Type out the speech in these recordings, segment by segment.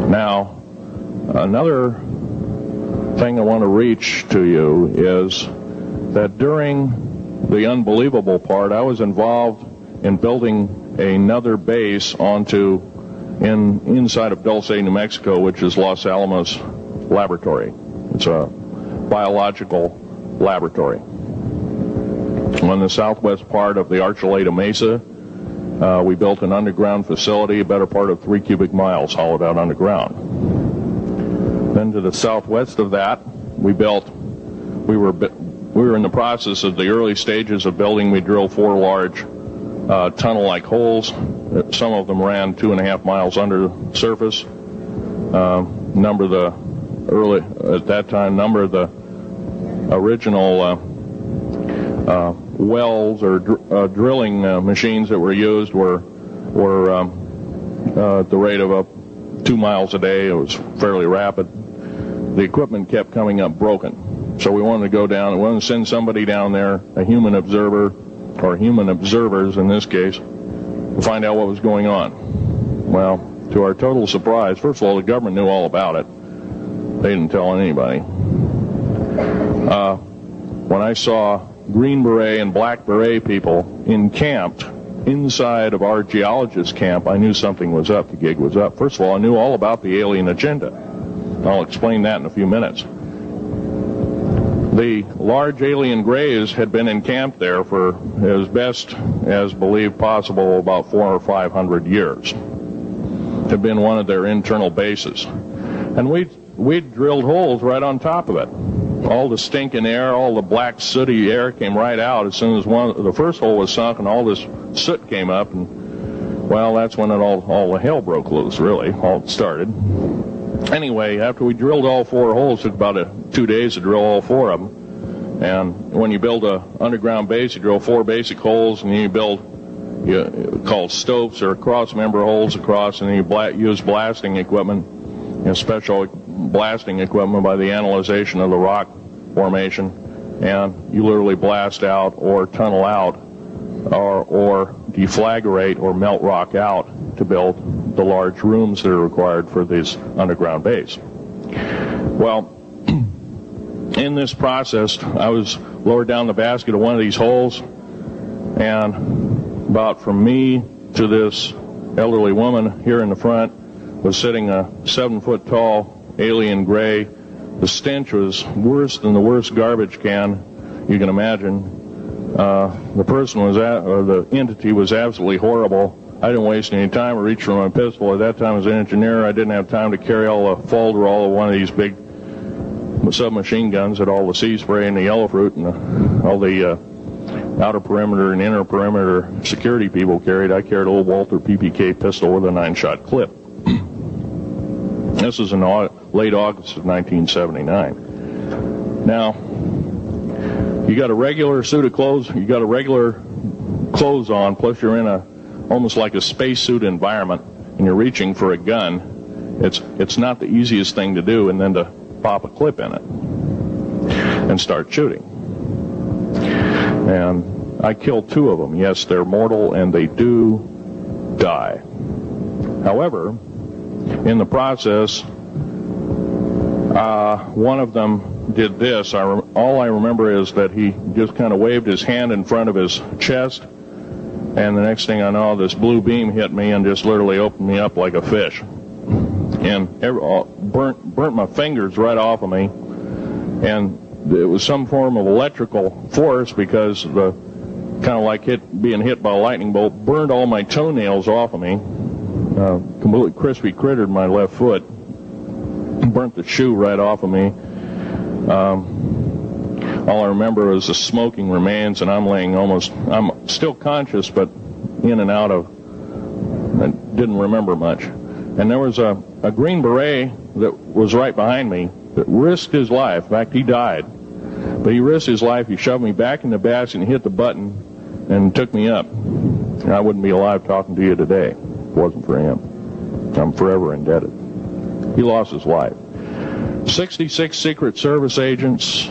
Now, another thing I want to reach to you is that during the unbelievable part, I was involved in building another base inside of Dulce, New Mexico, which is Los Alamos Laboratory. It's a biological laboratory. On the southwest part of the Archuleta Mesa, we built an underground facility, a better part of 3 cubic miles hollowed out underground. Then to the southwest of that, we were in the process of the early stages of building. We drilled 4 large tunnel-like holes. Some of them ran 2.5 miles under the surface. Number of the original wells or drilling machines that were used were at the rate of up 2 miles a day. It was fairly rapid. The equipment kept coming up broken. So we wanted to go down, we wanted to send somebody down there, a human observer, or human observers in this case, to find out what was going on. Well, to our total surprise, first of all, the government knew all about it. They didn't tell anybody. When I saw Green Beret and Black Beret people encamped inside of our geologist camp, I knew something was up. The gig was up. First of all, I knew all about the alien agenda. I'll explain that in a few minutes. The large alien grays had been encamped there for as best as believed possible about 400 or 500 years. Had been one of their internal bases. And we'd drilled holes right on top of it. All the stinking air, all the black sooty air came right out as soon as the first hole was sunk, and all this soot came up, and well, that's when all the hell broke loose, really. All started. Anyway, after we drilled all 4 holes, it took about 2 days to drill all 4 of them. And when you build a underground base, you drill 4 basic holes, and then you build called stopes or cross-member holes across, and then you use blasting equipment, special blasting equipment by the analyzation of the rock formation, and you literally blast out or tunnel out or deflagrate or melt rock out to build the large rooms that are required for this underground base. Well, in this process, I was lowered down the basket of one of these holes, and about from me to this elderly woman here in the front was sitting a 7-foot-tall alien gray. The stench was worse than the worst garbage can you can imagine. The entity was absolutely horrible. I didn't waste any time. I reached for my pistol. At that time, as an engineer, I didn't have time to carry all the folderol of one of these big submachine guns that all the sea spray and the yellow fruit and all the outer perimeter and inner perimeter security people carried. I carried a little Walther PPK pistol with a 9-shot clip. This was in late August of 1979. Now, you got a regular suit of clothes, you got a regular clothes on, plus you're in almost like a spacesuit environment, and you're reaching for a gun. It's not the easiest thing to do, and then to pop a clip in it and start shooting. And I killed 2 of them. Yes, they're mortal, and they do die. However, in the process, one of them did this. All I remember is that he just kind of waved his hand in front of his chest, and the next thing I know, this blue beam hit me and just literally opened me up like a fish, and burnt my fingers right off of me. And it was some form of electrical force, because the kind of like being hit by a lightning bolt burned all my toenails off of me. Completely crispy crittered my left foot, burnt the shoe right off of me. All I remember is the smoking remains, and I'm still conscious, but in and out of, I didn't remember much. And there was a Green Beret that was right behind me that risked his life. In fact, he died. But he risked his life. He shoved me back in the basket and hit the button and took me up. And I wouldn't be alive talking to you today if it wasn't for him. I'm forever indebted. He lost his life. 66 Secret Service agents,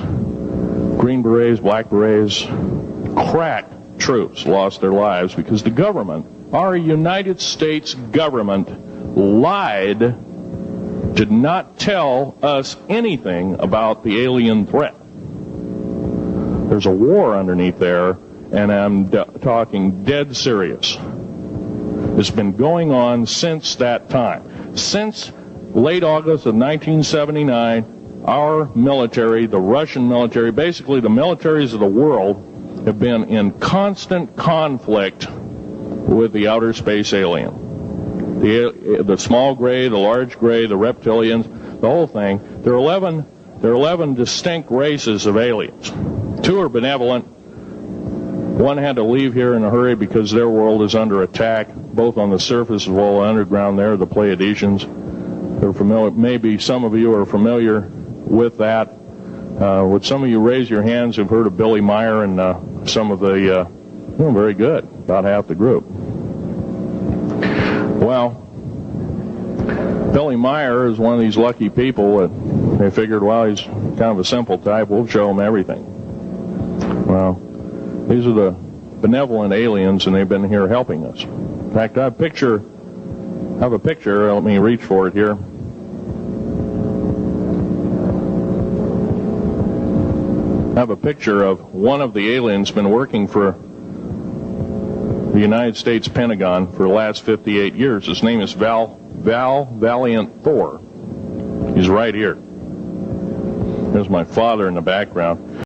Green Berets, Black Berets, crack troops lost their lives because the government, our United States government, lied did not tell us anything about the alien threat. There's a war underneath there, and I'm talking dead serious. It's been going on since that time. Since late August of 1979, our military, the Russian military, basically the militaries of the world, have been in constant conflict with the outer space alien. The small gray, the large gray, the reptilians, the whole thing. There are 11 distinct races of aliens. 2 are benevolent. 1 had to leave here in a hurry because their world is under attack, both on the surface as well as underground there, the Pleiadians. They're familiar. Maybe some of you are familiar with that. Would some of you raise your hands who've heard of Billy Meyer and some of the, very good, about half the group. Well, Billy Meyer is one of these lucky people that they figured, well, he's kind of a simple type, we'll show him everything. Well, these are the benevolent aliens, and they've been here helping us. In fact, I have a picture, let me reach for it here. I have a picture of one of the aliens been working for the United States Pentagon for the last 58 years. His name is Val Valiant Thor. He's right here. There's my father in the background.